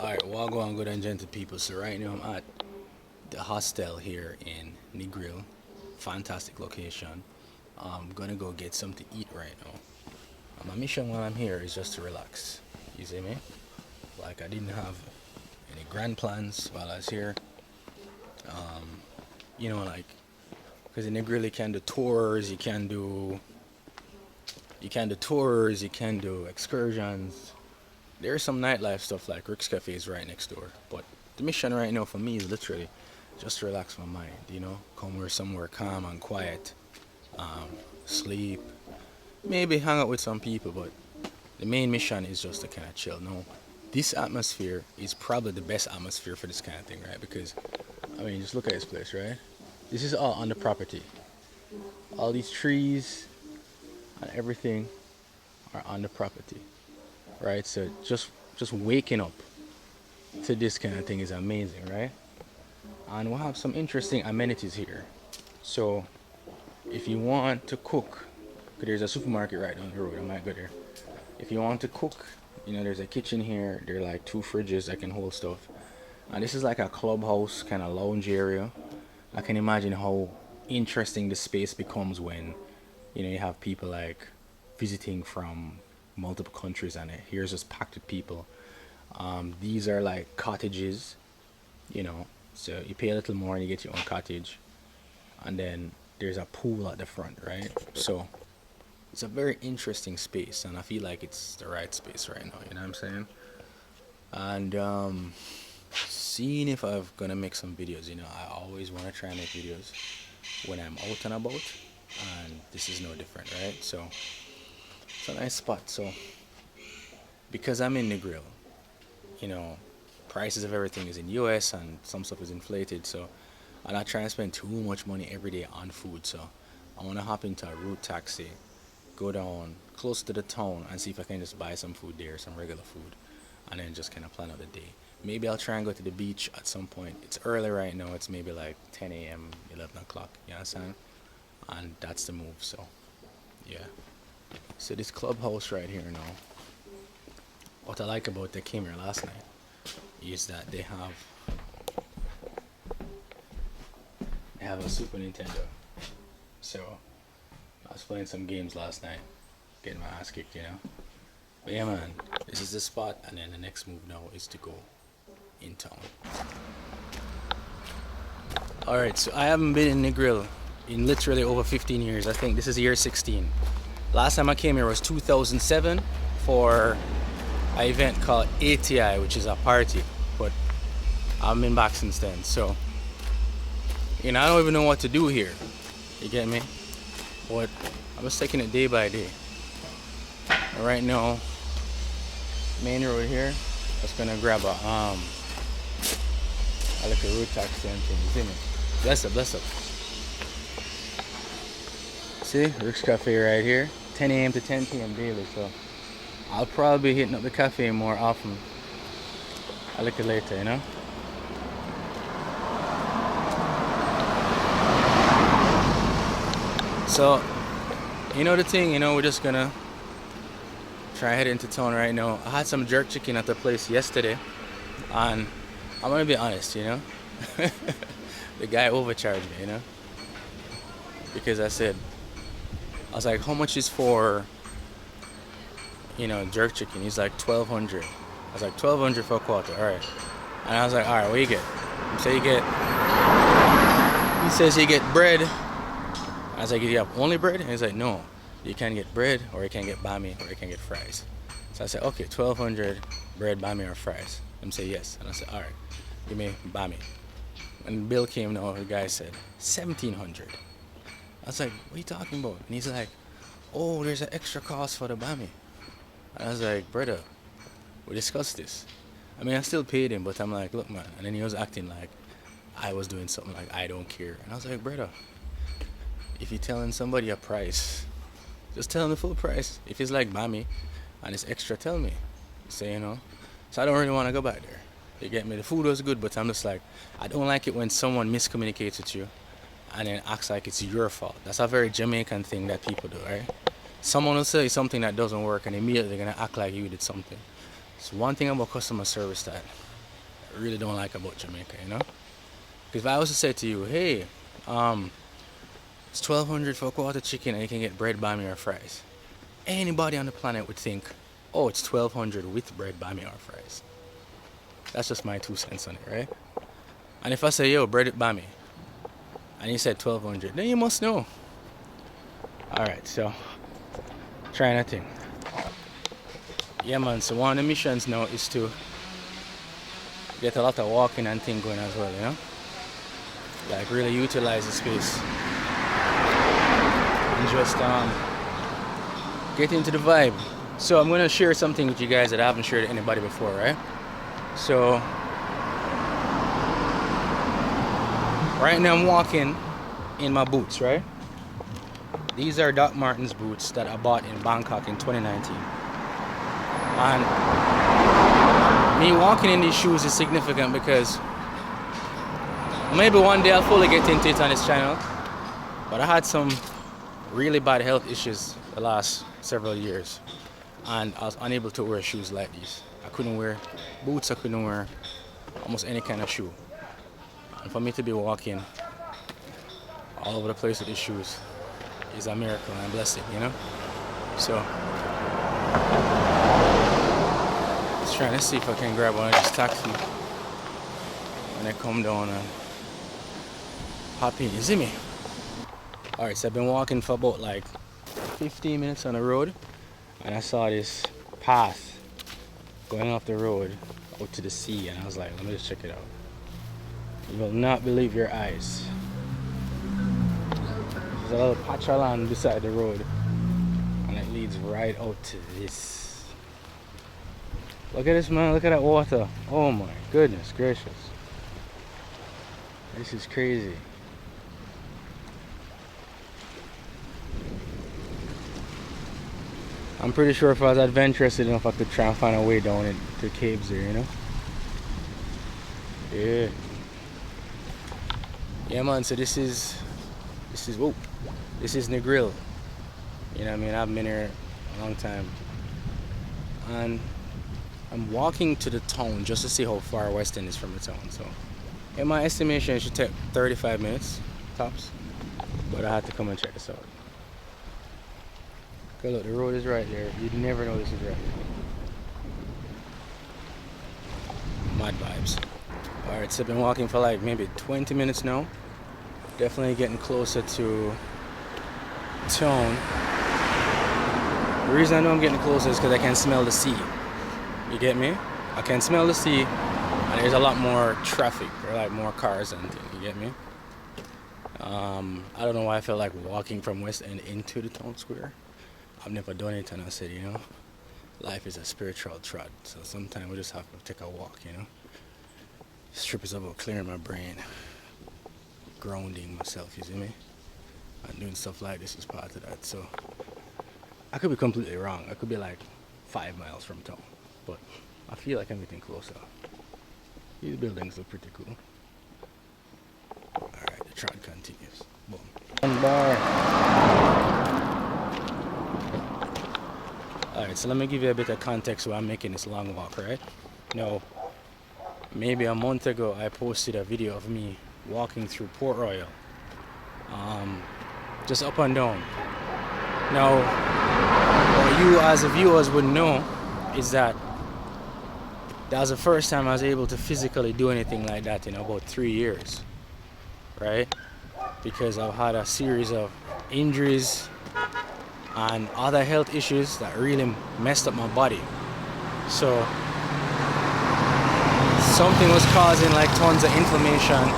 Alright, well, go on, good and gentle people. So right now I'm at the hostel here in NEGRIL. Fantastic location. I'm gonna go get something to eat right now. My mission while I'm here is just to relax. You see me? Like I didn't have any grand plans while I was here. Like because in NEGRIL you can do tours, you can do excursions. There's some nightlife stuff like Rick's Cafe is right next door. But the mission right now for me is literally just to relax my mind, come where somewhere calm and quiet, sleep, maybe hang out with some people, but the main mission is just to kind of chill. No, this atmosphere is probably the best atmosphere for this kind of thing, right? Because, I mean, just look at this place, right? This is all on the property. All these trees and everything are on the property, right? So just waking up to this kind of thing is amazing, right? And we'll have some interesting amenities here. So if you want to cook, 'cause there's a supermarket right down the road, I might go there. If you want to cook, there's a kitchen here. There are like two fridges that can hold stuff. And this is like a clubhouse kind of lounge area. I can imagine how interesting the space becomes when, you have people like visiting from multiple countries and here's just packed with people. These are like cottages, so you pay a little more and you get your own cottage. And then there's a pool at the front, right? So it's a very interesting space, and I feel like it's the right space right now. You know what I'm saying? And seeing if I'm gonna make some videos. I always want to try and make videos when I'm out and about, and this is no different, right? So it's a nice spot. So because I'm in Negril, you know, prices of everything is in US and some stuff is inflated. So I'm not trying to spend too much money every day on food. So I want to hop into a route taxi, go down close to the town and see if I can just buy some food there, some regular food, and then just kind of plan out the day. Maybe I'll try and go to the beach at some point. It's early right now. It's maybe like 10 a.m., 11 o'clock. You understand? And that's the move. So, yeah. So this clubhouse right here now, what I like about they came here last night is that they have a Super Nintendo. So I was playing some games last night, getting my ass kicked. But yeah, man, this is the spot, and then the next move now is to go in town. Alright, so I haven't been in Negril in literally over 15 years. I think this is year 16. Last time I came here was 2007 for an event called ATI, which is a party, but I've been back since then. So, I don't even know what to do here. You get me? But I'm just taking it day by day. And right now, main road here, I was gonna grab a like a road taxi and thing. You see me? Bless up, bless up. See, Rick's Cafe right here, 10 a.m. to 10 p.m. daily. So I'll probably be hitting up the cafe more often. I'll look at it later, So, the thing, we're just gonna try head into town right now. I had some jerk chicken at the place yesterday, and I'm gonna be honest, the guy overcharged me, because I was like, how much is for, jerk chicken? He's like 1,200. I was like, 1,200 for a quarter, all right. And I was like, all right, what you get? He says you get bread. I was like, you have only bread? And he's like, no, you can get bread, or you can get bami, or you can get fries. So I said, okay, 1,200 bread, bami, or fries. Him say yes. And I said, all right, give me bami. When the bill came, the guy said 1,700. I was like, what are you talking about? And he's like, oh, there's an extra cost for the bami. And I was like, brother, we discussed this. I mean, I still paid him, but I'm like, look, man. And then he was acting like I was doing something like I don't care. And I was like, brother, if you're telling somebody a price, just tell them the full price. If it's like bami and it's extra, tell me. So, So I don't really want to go back there. You get me? The food was good, but I'm just like, I don't like it when someone miscommunicates with you and then acts like it's your fault. That's a very Jamaican thing that people do, right? Someone will say something that doesn't work and immediately they're going to act like you did something. It's one thing about customer service that really don't like about Jamaica, you know? Because if I was to say to you, hey, it's 1,200 for a quarter chicken and you can get bread, bami, or fries, anybody on the planet would think, oh, it's 1,200 with bread, bami, or fries. That's just my 2 cents on it, right? And if I say, yo, bread with bami, and you said 1,200, then you must know. Alright, so, trying a thing. Yeah, man, so one of the missions now is to get a lot of walking and thing going as well, you know? Like, really utilize the space. And just, get into the vibe. So, I'm gonna share something with you guys that I haven't shared with anybody before, right? So, right now I'm walking in my boots, right? These are Doc Martens boots that I bought in Bangkok in 2019. And me walking in these shoes is significant because maybe one day I'll fully get into it on this channel. But I had some really bad health issues the last several years. And I was unable to wear shoes like these. I couldn't wear boots, I couldn't wear almost any kind of shoe. And for me to be walking all over the place with these shoes is a miracle and a blessing, you know? So, just trying to see if I can grab one of these taxis when I come down and hop in. You see me? Alright, so I've been walking for about like 15 minutes on the road and I saw this path going off the road out to the sea and I was like, let me just check it out. You will not believe your eyes. There's a little patch of land beside the road and it leads right out to this. Look at this, man, look at that water. Oh my goodness gracious. This is crazy. I'm pretty sure if I was adventurous enough I could try and find a way down into the caves there, you know? Yeah. Yeah, man, so this is NEGRIL. You know what I mean? I've been here a long time. And I'm walking to the town just to see how far West End is from the town. So in my estimation it should take 35 minutes tops. But I had to come and check this out. Okay, look, the road is right there. You'd never know this is right. Mad vibes. Alright, so I've been walking for like maybe 20 minutes now. Definitely getting closer to town. The reason I know I'm getting closer is because I can smell the sea. You get me? I can smell the sea and there's a lot more traffic. There are like more cars and things, you get me? I don't know why I felt like walking from West End into the town square. I've never done it and I said, you know, life is a spiritual trot. So sometimes we just have to take a walk, you know. This trip is about clearing my brain, grounding myself, you see me? And doing stuff like this is part of that. So I could be completely wrong. I could be like 5 miles from town, but I feel like I'm getting closer. These buildings look pretty cool. Alright, the trot continues. Boom. One bar. Alright, so let me give you a bit of context why I'm making this long walk, right? Now, maybe a month ago I posted a video of me walking through Port Royal. Just up and down. Now, what you as the viewers would know is that was the first time I was able to physically do anything like that in about 3 years, right? Because I've had a series of injuries and other health issues that really messed up my body. So something was causing like tons of inflammation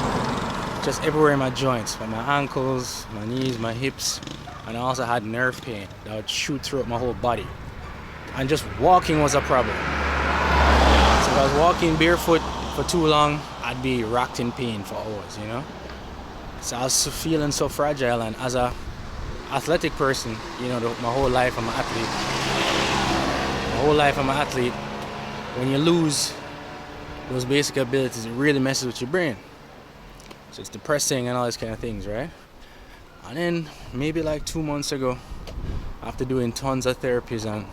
just everywhere in my joints, from my ankles, my knees, my hips, and I also had nerve pain that would shoot throughout my whole body. And just walking was a problem. So if I was walking barefoot for too long, I'd be racked in pain for hours, you know? So I was feeling so fragile, and as a athletic person, you know, my whole life I'm an athlete. When you lose those basic abilities, it really messes with your brain. So it's depressing and all these kind of things, right? And then maybe like 2 months ago, after doing tons of therapies and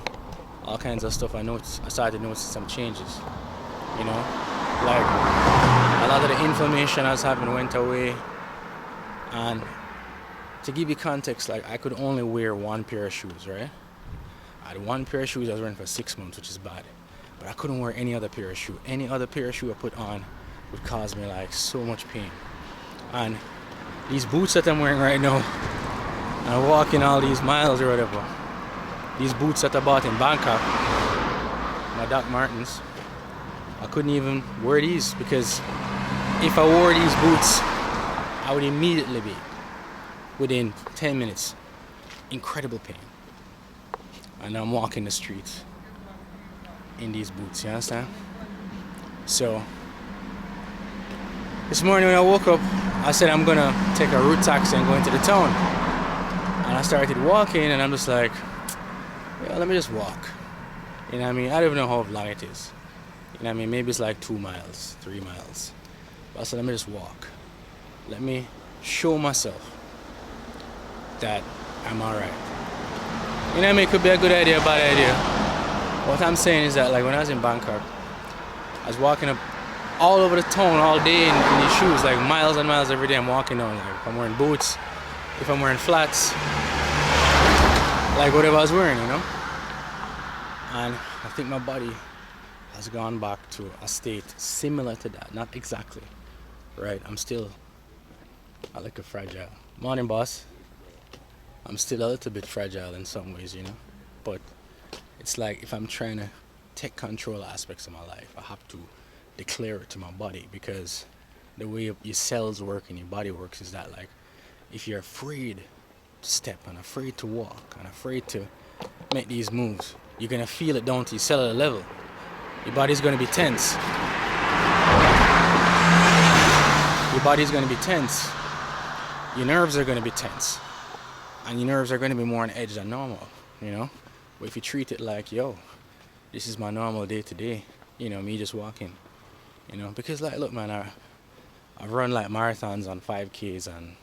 all kinds of stuff, I started noticing some changes, you know? Like lot of the inflammation I was having went away. And to give you context, like I could only wear one pair of shoes, right? I had one pair of shoes I was wearing for 6 months, which is bad. But I couldn't wear any other pair of shoe. Any other pair of shoe I put on would cause me like so much pain. And these boots that I'm wearing right now, and I'm walking all these miles or whatever. These boots that I bought in Bangkok, my Doc Martens, I couldn't even wear these because if I wore these boots, I would immediately be, within 10 minutes, incredible pain. And I'm walking the streets in these boots, you understand? So, this morning when I woke up, I said I'm gonna take a route taxi and go into the town. And I started walking and I'm just like, yeah, let me just walk. You know what I mean? I don't even know how long it is. You know what I mean? Maybe it's like 2 miles, 3 miles. But I said, let me just walk. Let me show myself that I'm alright. You know what I mean? It could be a good idea, a bad idea. What I'm saying is that like when I was in Bangkok, I was walking up all over the town all day in these shoes, like miles and miles every day. I'm walking down. Like if I'm wearing boots, if I'm wearing flats, like whatever I was wearing, you know. And I think my body has gone back to a state similar to that, not exactly, right? I'm still a little fragile. Morning, boss. I'm still a little bit fragile in some ways, you know. But it's like if I'm trying to take control of aspects of my life, I have to declare it to my body, because the way your cells work and your body works is that like if you're afraid to step and afraid to walk and afraid to make these moves, you're gonna feel it down to your cellular level. Your body's gonna be tense. Your body's gonna be tense. Your nerves are gonna be tense. And your nerves are gonna be more on edge than normal, you know? But if you treat it like, yo, this is my normal day to day, you know, me just walking. You know, because like, look, man, I've run like marathons on 5Ks and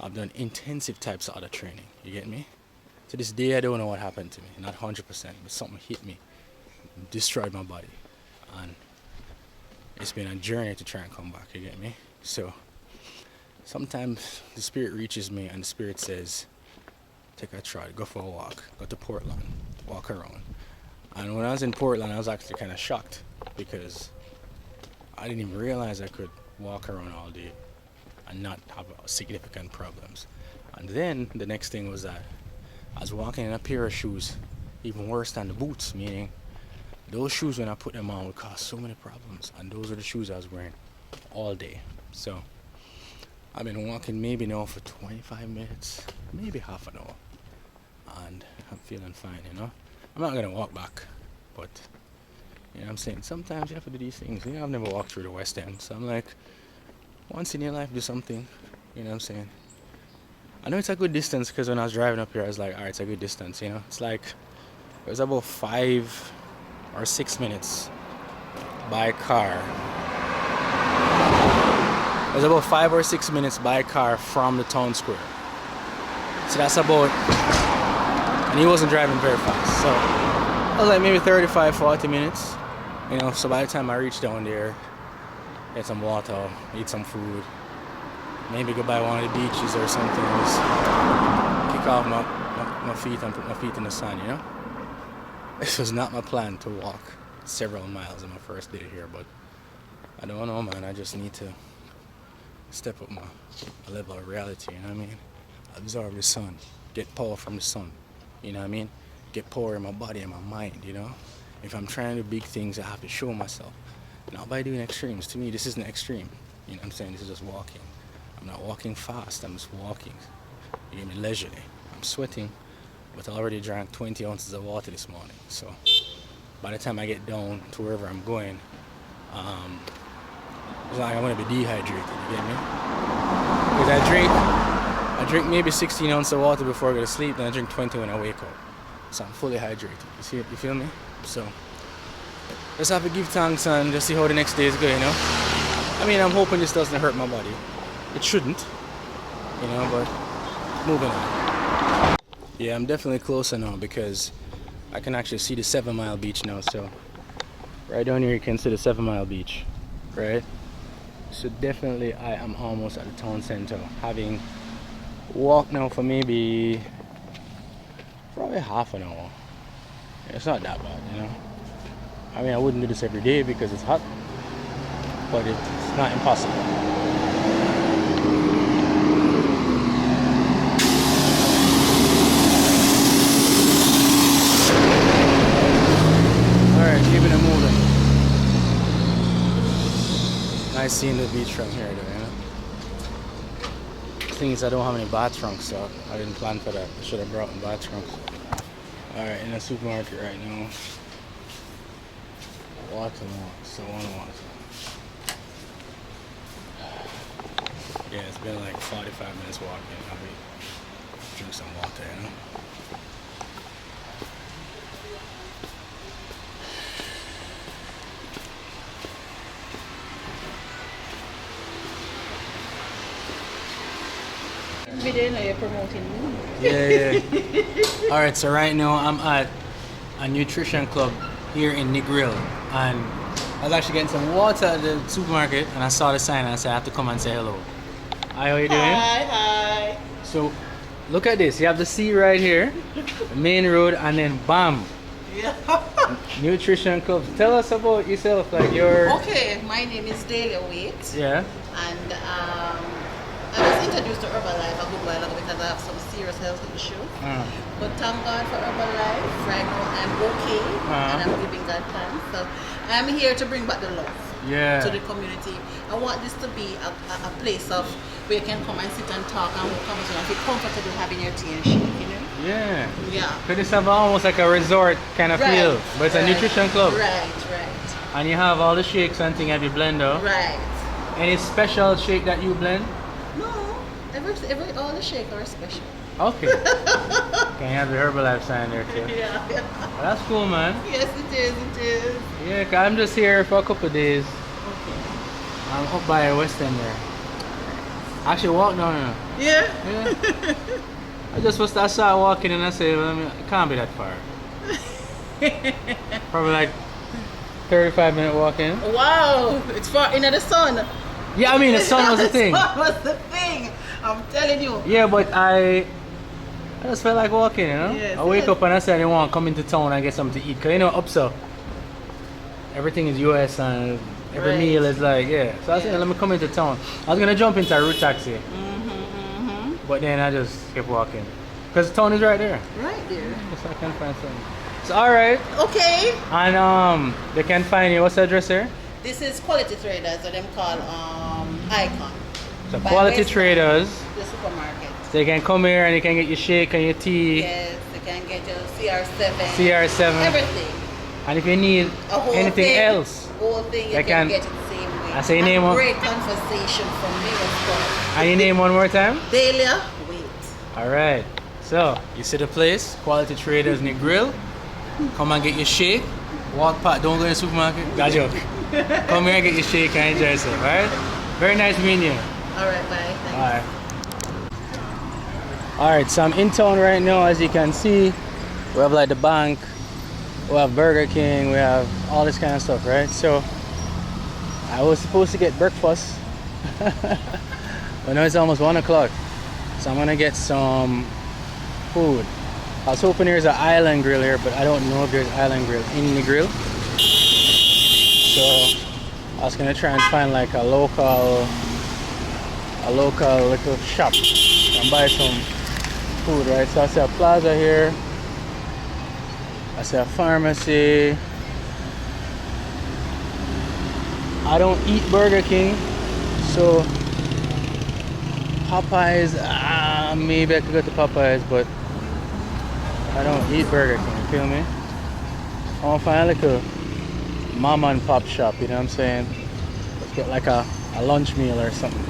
I've done intensive types of other training. You get me? To this day, I don't know what happened to me. Not 100%, but something hit me, destroyed my body, and it's been a journey to try and come back. You get me? So sometimes the spirit reaches me and the spirit says, "Take a trot, go for a walk, go to Portland, walk around." And when I was in Portland, I was actually kind of shocked because I didn't even realize I could walk around all day and not have significant problems. And then the next thing was that I was walking in a pair of shoes, even worse than the boots, meaning those shoes when I put them on would cause so many problems. And those are the shoes I was wearing all day. So I've been walking maybe now for 25 minutes, maybe half an hour. And I'm feeling fine, you know. I'm not gonna walk back, but you know what I'm saying? Sometimes you have to do these things. You know, I've never walked through the West End, so I'm like, once in your life, do something. You know what I'm saying? I know it's a good distance because when I was driving up here, I was like, alright, it's a good distance, you know? It's like, it was about 5 or 6 minutes by car. It was about 5 or 6 minutes by car from the town square. So that's about, and he wasn't driving very fast, so I was like maybe 35, 40 minutes. You know, so by the time I reached down there, get some water, eat some food, maybe go by one of the beaches or something, just kick off my feet and put my feet in the sun, you know? This was not my plan to walk several miles on my first day here, but I don't know, man. I just need to step up my level of reality, you know what I mean? Absorb the sun, get power from the sun, you know what I mean? Get power in my body and my mind, you know? If I'm trying to do big things, I have to show myself. Not by doing extremes. To me, this isn't extreme. You know what I'm saying? This is just walking. I'm not walking fast, I'm just walking. You get me? Leisurely. I'm sweating, but I already drank 20 ounces of water this morning. So by the time I get down to wherever I'm going, it's like I'm gonna be dehydrated, you get me? Because I drink maybe 16 ounces of water before I go to sleep, then I drink 20 when I wake up. So I'm fully hydrated. You see it? You feel me? So just have to give thanks and just see how the next days go, you know? I mean, I'm hoping this doesn't hurt my body. It shouldn't, you know, but moving on. Yeah, I'm definitely closer now because I can actually see the 7 Mile beach now. So right down here you can see the 7 Mile beach, right? So definitely I am almost at the town center. Having walked now for maybe probably half an hour. It's not that bad, you know. I mean, I wouldn't do this every day because it's hot, but it's not impossible. Alright, keeping it moving. Nice seeing the beach from here, though, you know. The thing is, I don't have any bath trunks, so I didn't plan for that. I should have brought my bath trunks. Alright, in the supermarket right now. Water, so I want water. Yeah, it's been like 45 minutes walking. I'll be drink some water, you know. Video now you're promoting me. Yeah. Alright, so right now I'm at a nutrition club here in NEGRIL, and I was actually getting some water at the supermarket, and I saw the sign and I said I have to come and say hello. Hi, how you doing? Hi. So look at this, you have the sea right here, the main road, and then bam, Yeah. nutrition club. Tell us about yourself, like your... Okay, my name is Delia Waite. Yeah. And I was introduced to Herbalife a good while ago because I have some serious health issues. But thank God for Herbalife. Right now I'm okay and I'm giving God thanks. So I'm here to bring back the love to the community. I want this to be a place of where you can come and sit and talk and come and feel comfortable having your tea and shake, you know? Yeah. Yeah. Could this have almost like a resort kind of feel, but it's a nutrition club. Right. And you have all the shakes and things at your blender. Right. Any special shake that you blend? No, all the shake are special. Okay. Can you have the Herbalife sign there too? Yeah. Well, that's cool, man. Yes, it is. Yeah, 'cause I'm just here for a couple of days. Okay. I'm up by West End there. I actually walk down there. Yeah? I started walking and I said, well, I mean, it can't be that far. Probably like 35-minute walking. Wow, it's far into the sun. Yeah, I mean, the sun was the thing. The sun was the thing. I'm telling you. Yeah, but I just felt like walking, you know? Yes, I wake up and I said I didn't want to come into town and get something to eat. Because, you know, up so, everything is US and every meal is like, So I said, let me come into town. I was going to jump into a route taxi. But then I just kept walking. Because the town is right there. Right there. So I can find something. So, alright. Okay. And they can find you. What's the address here? This is Quality Traders, or them called Icon. So Quality Traders. The supermarket. So you can come here and you can get your shake and your tea. Yes, you can get your CR7. CR7. Everything. And if you need anything else, whole thing you can get it the same way. I say your name. Great conversation from me as well. And your name one more time? Delia Waite. Alright. So you see the place, Quality Traders NEGRIL. Come and get your shake. Walk past, don't go in the supermarket. Got joke. Come here and get your shake and enjoy yourself, alright? Very nice meeting you. Alright, bye. Bye. Alright, so I'm in town right now. As you can see, we have like the bank, we have Burger King, we have all this kind of stuff, right? So I was supposed to get breakfast, but now it's almost 1 o'clock. So I'm gonna get some food. I was hoping there's an island grill here, but I don't know if there's island grill in the grill. So I was gonna try and find like a local little shop and buy some food, right? So I see a plaza here, I see a pharmacy. I don't eat Burger King, so Popeyes, maybe I could go to Popeyes, but I don't eat Burger King, you feel me? I want to find like a mom and pop shop, you know what I'm saying? Let's get like a lunch meal or something.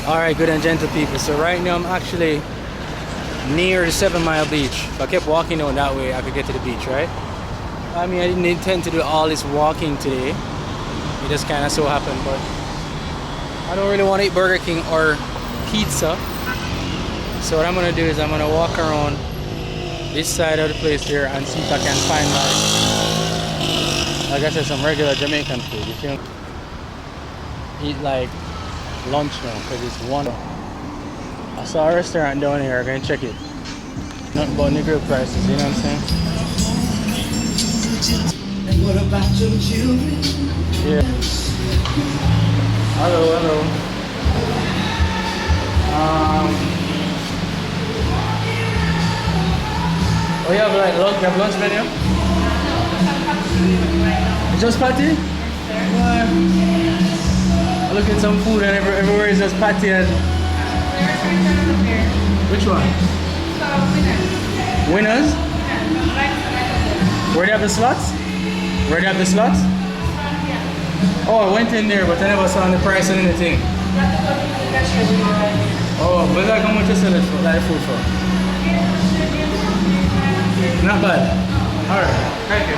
Alright, good and gentle people, so right now I'm actually near the 7 Mile Beach. If I kept walking down that way, I could get to the beach, right? I mean, I didn't intend to do all this walking today. It just kind of so happened, but I don't really want to eat Burger King or pizza. So what I'm going to do is I'm going to walk around this side of the place here and see if I can find like Like I said, some regular Jamaican food. You feel? Eat like lunch now because it's 1. I saw a restaurant down here. I'm gonna check it. Nothing but NEGRIL prices. You know what I'm saying? And what about your children? Yeah. Hello, hello. Oh, you have like lunch, you have lunch menu? Just patty? I look at some food and everywhere is just patty and... Which one? Winners? Where do you have the slots? Where do you have the slots? Oh, I went in there but I never saw the price and anything. Oh, but like how much you sell it for, like food for? Not bad. Alright, thank you.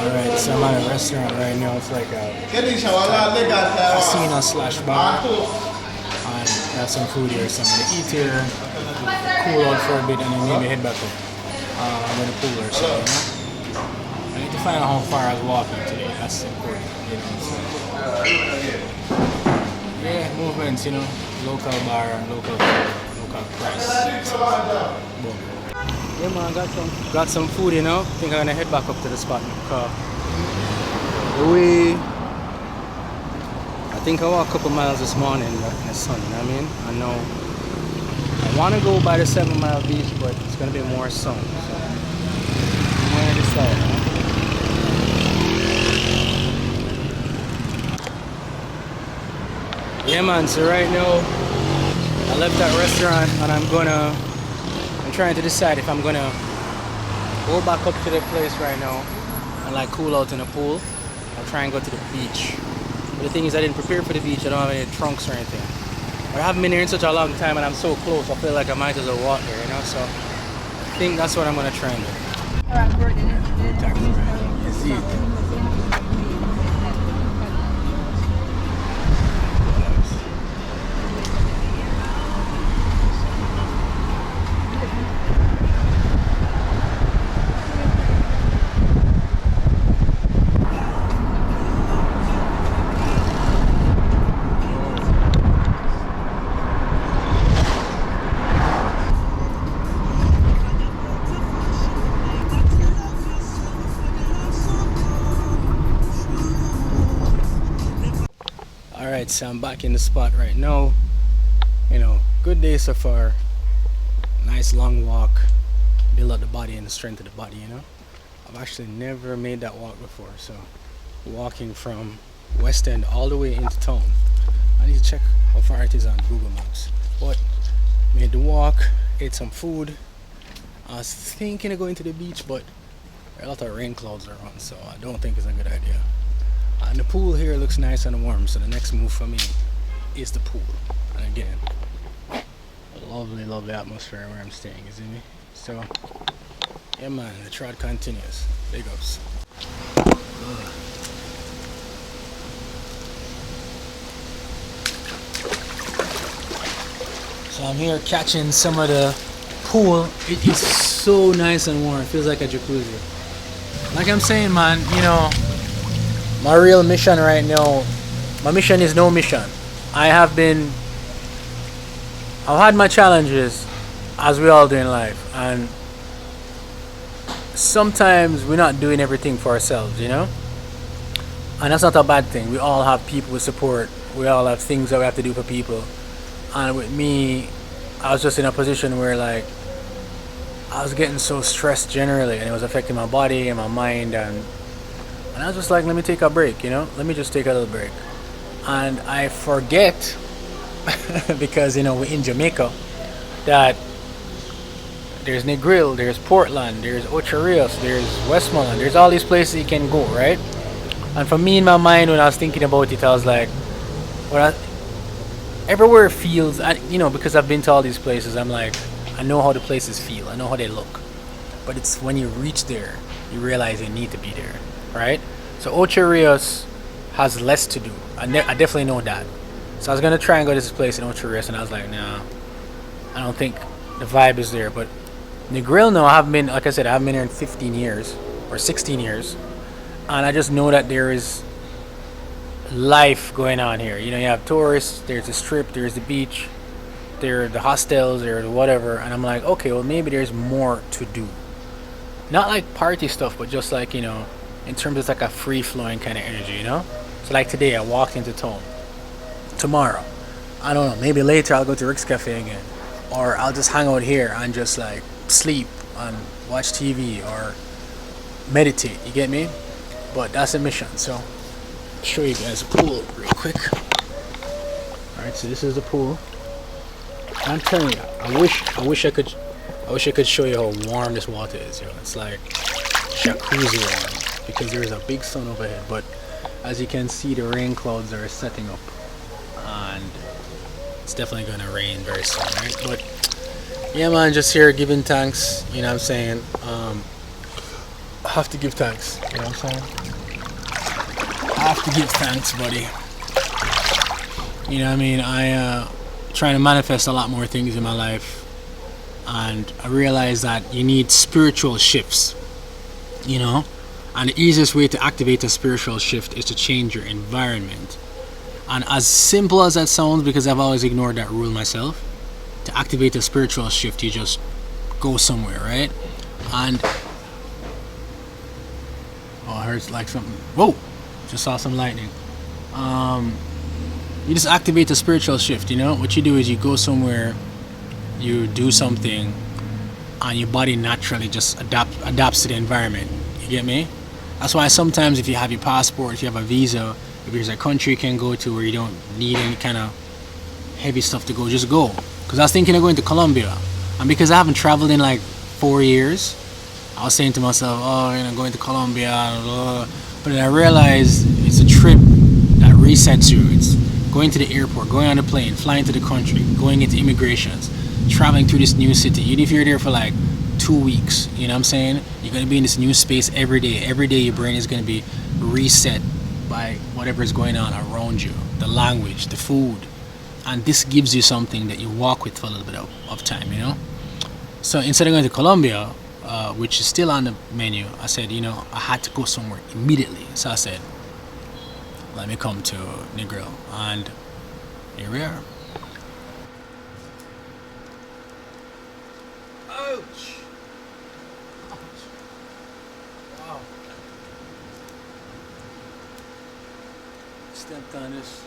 Alright, so I'm at a restaurant right now. It's like a casino slash bar. And I have some food here, so I'm gonna eat here, cool out for a bit, and then maybe head back up. I'm in the pool or something, you know? I need to find out how far I was walking today. That's important, you know what I'm saying? Yeah, movements, you know, local bar, local food, local price. Boom. Yeah man, got some food, you know. Think I'm gonna head back up to the spot because I think I walked a couple miles this morning in the sun, you know what I mean? I know I wanna go by the 7 Mile beach, but it's gonna be more sun. So I'm gonna decide, you know? Yeah man, so right now I left that restaurant and I'm trying to decide if I'm gonna go back up to the place right now and like cool out in the pool or try and go to the beach. But the thing is I didn't prepare for the beach, I don't have any trunks or anything. But I haven't been here in such a long time and I'm so close, I feel like I might as well walk here, you know, so I think that's what I'm gonna try and do. Alright, so I'm back in the spot right now. You know, good day so far. Nice long walk. Build up the body and the strength of the body, you know. I've actually never made that walk before, so walking from West End all the way into town. I need to check how far it is on Google Maps. But made the walk, ate some food. I was thinking of going to the beach, but there are a lot of rain clouds around, so I don't think it's a good idea. And the pool here looks nice and warm, so the next move for me is the pool. And again, a lovely, lovely atmosphere where I'm staying, you see me? So, yeah man, the trot continues. Big ups. So I'm here catching some of the pool. It is so nice and warm. It feels like a jacuzzi. Like I'm saying, man, you know, my real mission right now, my mission is no mission. I've had my challenges, as we all do in life, and sometimes we're not doing everything for ourselves, you know? And that's not a bad thing. We all have people with support. We all have things that we have to do for people. And with me, I was just in a position where like I was getting so stressed generally, and it was affecting my body and my mind, and I was just like, let me take a break, you know? Let me just take a little break. And I forget, because, you know, we're in Jamaica, that there's Negril, there's Portland, there's Ocho Rios, there's Westmoreland, there's all these places you can go, right? And for me, in my mind, when I was thinking about it, I was like, everywhere feels, you know, because I've been to all these places, I'm like, I know how the places feel, I know how they look. But it's when you reach there, you realize you need to be there, right? So Ocho Rios has less to do. I definitely know that. So I was gonna try and go to this place in Ocho Rios, and I was like, nah, I don't think the vibe is there. But Negril, no, I haven't been. Like I said, I haven't been here in 15 years or 16 years, and I just know that there is life going on here. You know, you have tourists. There's the strip. There's the beach. There are the hostels. There are the whatever. And I'm like, okay, well maybe there's more to do. Not like party stuff, but just like in terms of like a free flowing kind of energy. So like today, I walked into town. Tomorrow, I don't know. Maybe later I'll go to Rick's Cafe again, or I'll just hang out here and just like sleep and watch TV or meditate. You get me? But that's a mission. So show you guys a pool real quick. All right, so this is the pool. I'm telling you, I wish I could show you how warm this water is. It's like jacuzzi warm because there's a big sun overhead. But as you can see, the rain clouds are setting up, and it's definitely gonna rain very soon, right? But yeah, man, just here giving thanks. You know what I'm saying? I have to give thanks. You know what I'm saying? I have to give thanks, buddy. You know what I mean? I trying to manifest a lot more things in my life, and I realize that you need spiritual shifts. You know, and the easiest way to activate a spiritual shift is to change your environment. And as simple as that sounds, because I've always ignored that rule myself, to activate a spiritual shift, you just go somewhere, right? And oh, I heard like something. Whoa! Just saw some lightning. You just activate a spiritual shift. What you do is you go somewhere, you do something, and your body naturally just adapts to the environment. You get me? That's why sometimes if you have your passport, if you have a visa, if there's a country you can go to where you don't need any kind of heavy stuff to go, just go. Because I was thinking of going to Colombia, and because I haven't traveled in like 4 years, I was saying to myself, oh, going to Colombia, but then I realized it's a trip that resets you. It's going to the airport, going on a plane, flying to the country, going into immigrations, traveling through this new city. Even if you're there for like 2 weeks, you know what I'm saying? You're going to be in this new space every day. Every day your brain is going to be reset by whatever is going on around you, the language, the food. And this gives you something that you walk with for a little bit of time. So instead of going to Colombia, which is still on the menu, I said, I had to go somewhere immediately. So I said, let me come to Negril. And here we are. Ouch! Wow. Stepped on this.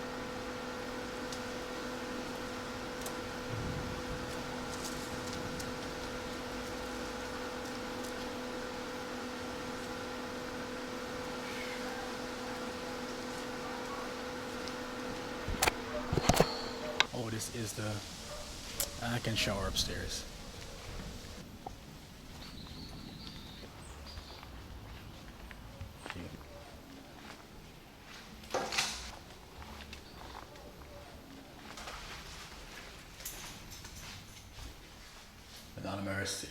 Oh, this is the... I can shower upstairs. Without mercy.